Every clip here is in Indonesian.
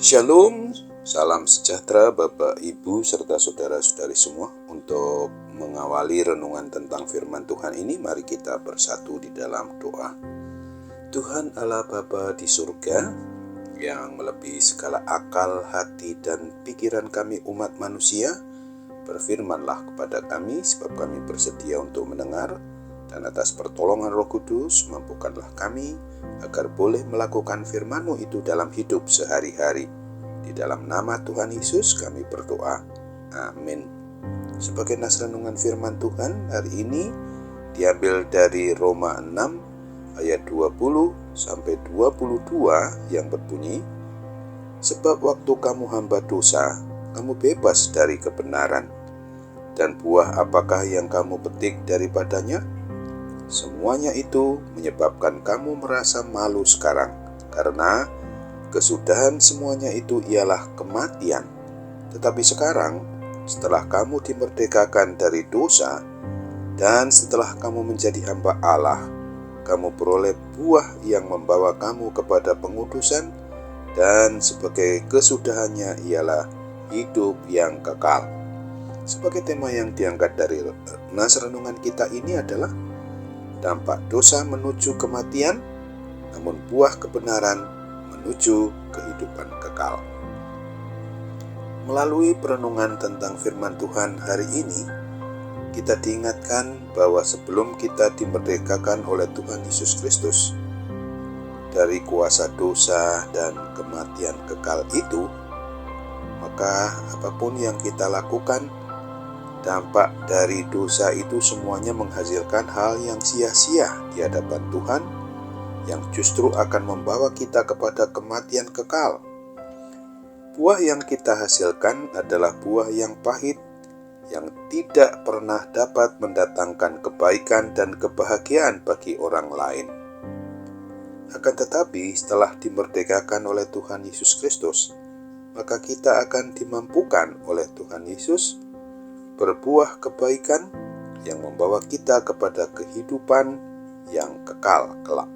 Shalom, salam sejahtera Bapak, Ibu, serta saudara-saudari semua. Untuk mengawali renungan tentang firman Tuhan ini, mari kita bersatu di dalam doa. Tuhan Allah Bapa di surga, yang melebihi segala akal, hati, dan pikiran kami umat manusia, berfirmanlah kepada kami, sebab kami bersedia untuk mendengar, dan atas pertolongan Roh Kudus, mampukanlah kami agar boleh melakukan firman-Mu itu dalam hidup sehari-hari. Di dalam nama Tuhan Yesus kami berdoa. Amin. Sebagai nas renungan firman Tuhan hari ini diambil dari Roma 6 ayat 20 sampai 22 yang berbunyi, sebab waktu kamu hamba dosa, kamu bebas dari kebenaran. Dan buah apakah yang kamu petik daripadanya? Semuanya itu menyebabkan kamu merasa malu sekarang, karena kesudahan semuanya itu ialah kematian. Tetapi sekarang, setelah kamu dimerdekakan dari dosa, dan setelah kamu menjadi hamba Allah, kamu beroleh buah yang membawa kamu kepada pengudusan, dan sebagai kesudahannya ialah hidup yang kekal. Sebagai tema yang diangkat dari nas renungan kita ini adalah dampak dosa menuju kematian, namun buah kebenaran menuju kehidupan kekal. Melalui perenungan tentang firman Tuhan hari ini, kita diingatkan bahwa sebelum kita dimerdekakan oleh Tuhan Yesus Kristus dari kuasa dosa dan kematian kekal itu, maka apapun yang kita lakukan, dampak dari dosa itu semuanya menghasilkan hal yang sia-sia di hadapan Tuhan, yang justru akan membawa kita kepada kematian kekal. Buah yang kita hasilkan adalah buah yang pahit, yang tidak pernah dapat mendatangkan kebaikan dan kebahagiaan bagi orang lain. Akan tetapi, setelah dimerdekakan oleh Tuhan Yesus Kristus, maka kita akan dimampukan oleh Tuhan Yesus berbuah kebaikan yang membawa kita kepada kehidupan yang kekal kelak.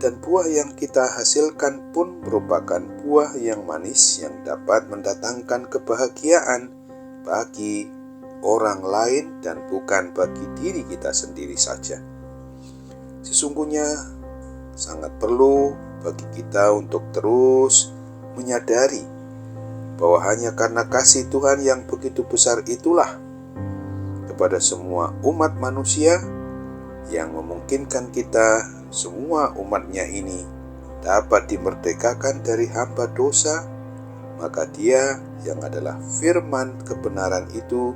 Dan buah yang kita hasilkan pun merupakan buah yang manis yang dapat mendatangkan kebahagiaan bagi orang lain dan bukan bagi diri kita sendiri saja. Sesungguhnya sangat perlu bagi kita untuk terus menyadari bahwa hanya karena kasih Tuhan yang begitu besar itulah kepada semua umat manusia yang memungkinkan kita semua umatnya ini dapat dimerdekakan dari hamba dosa, maka Dia yang adalah firman kebenaran itu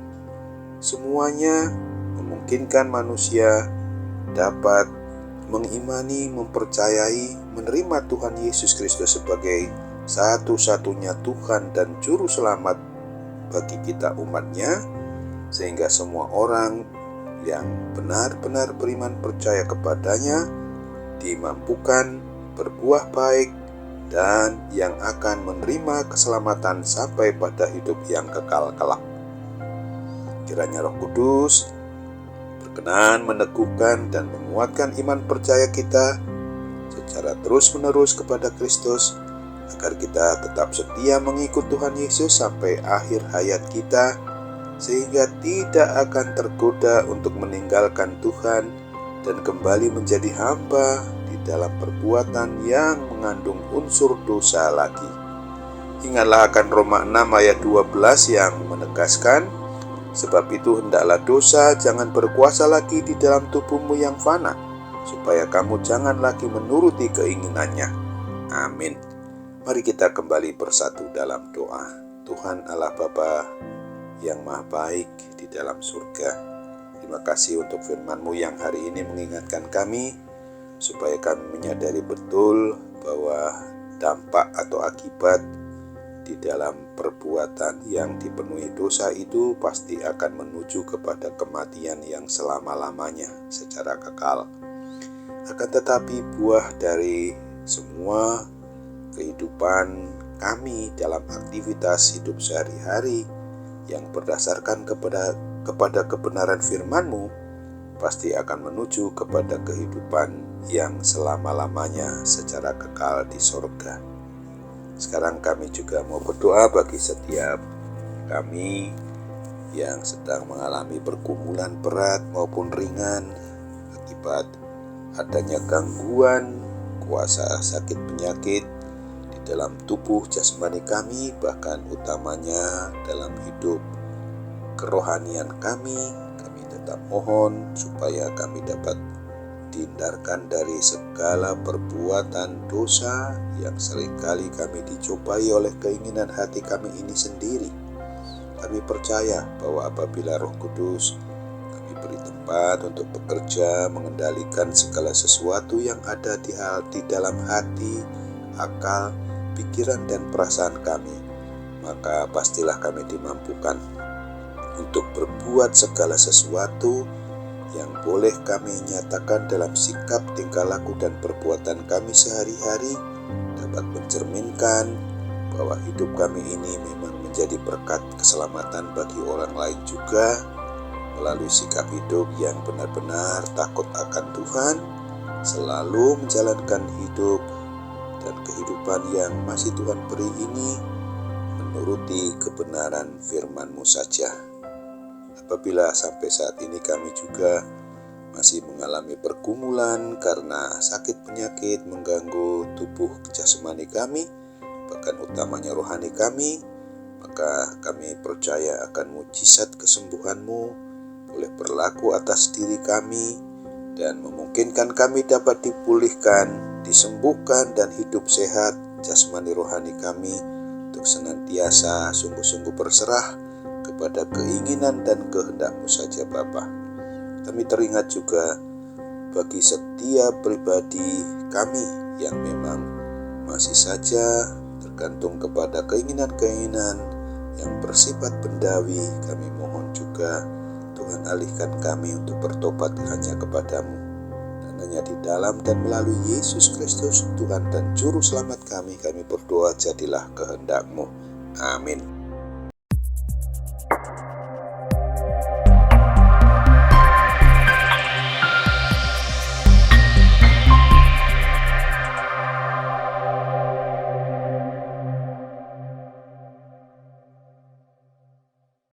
semuanya memungkinkan manusia dapat mengimani, mempercayai, menerima Tuhan Yesus Kristus sebagai satu-satunya Tuhan dan Juru Selamat bagi kita umatnya, sehingga semua orang yang benar-benar beriman percaya kepadanya dimampukan berbuah baik dan yang akan menerima keselamatan sampai pada hidup yang kekal kelak. Kiranya Roh Kudus berkenan meneguhkan dan menguatkan iman percaya kita secara terus-menerus kepada Kristus, agar kita tetap setia mengikut Tuhan Yesus sampai akhir hayat kita, sehingga tidak akan tergoda untuk meninggalkan Tuhan dan kembali menjadi hamba di dalam perbuatan yang mengandung unsur dosa lagi. Ingatlah akan Roma 6 ayat 12 yang menegaskan, sebab itu hendaklah dosa jangan berkuasa lagi di dalam tubuhmu yang fana, supaya kamu jangan lagi menuruti keinginannya. Amin. Mari kita kembali bersatu dalam doa. Tuhan Allah Bapa yang Maha Baik di dalam surga, terima kasih untuk firman-Mu yang hari ini mengingatkan kami supaya kami menyadari betul bahwa dampak atau akibat di dalam perbuatan yang dipenuhi dosa itu pasti akan menuju kepada kematian yang selama-lamanya secara kekal. Akan tetapi buah dari semua kehidupan kami dalam aktivitas hidup sehari-hari yang berdasarkan kepada kebenaran firman-Mu pasti akan menuju kepada kehidupan yang selama-lamanya secara kekal di sorga. Sekarang kami juga mau berdoa bagi setiap kami yang sedang mengalami pergumulan berat maupun ringan akibat adanya gangguan kuasa sakit penyakit di dalam tubuh jasmani kami, bahkan utamanya dalam hidup kerohanian kami. Kami tetap mohon supaya kami dapat dihindarkan dari segala perbuatan dosa yang seringkali kami dicobai oleh keinginan hati kami ini sendiri. Kami percaya bahwa apabila Roh Kudus kami beri tempat untuk bekerja mengendalikan segala sesuatu yang ada di dalam hati, akal, pikiran dan perasaan kami, maka pastilah kami dimampukan untuk berbuat segala sesuatu yang boleh kami nyatakan dalam sikap, tingkah laku dan perbuatan kami sehari-hari dapat mencerminkan bahwa hidup kami ini memang menjadi berkat keselamatan bagi orang lain juga, melalui sikap hidup yang benar-benar takut akan Tuhan, selalu menjalankan hidup dan kehidupan yang masih Tuhan beri ini menuruti kebenaran firman-Mu saja. Apabila sampai saat ini kami juga masih mengalami pergumulan karena sakit penyakit mengganggu tubuh jasmani kami, bahkan utamanya rohani kami, maka kami percaya akan mujizat kesembuhan-Mu boleh berlaku atas diri kami dan memungkinkan kami dapat dipulihkan, disembuhkan dan hidup sehat jasmani rohani kami untuk senantiasa sungguh-sungguh berserah kepada keinginan dan kehendak-Mu saja Bapa. Kami teringat juga bagi setiap pribadi kami yang memang masih saja tergantung kepada keinginan-keinginan yang bersifat bendawi. Kami mohon juga Tuhan alihkan kami untuk bertobat hanya kepada-Mu, dan hanya di dalam dan melalui Yesus Kristus Tuhan dan Juru Selamat kami berdoa, jadilah kehendak-Mu. Amin.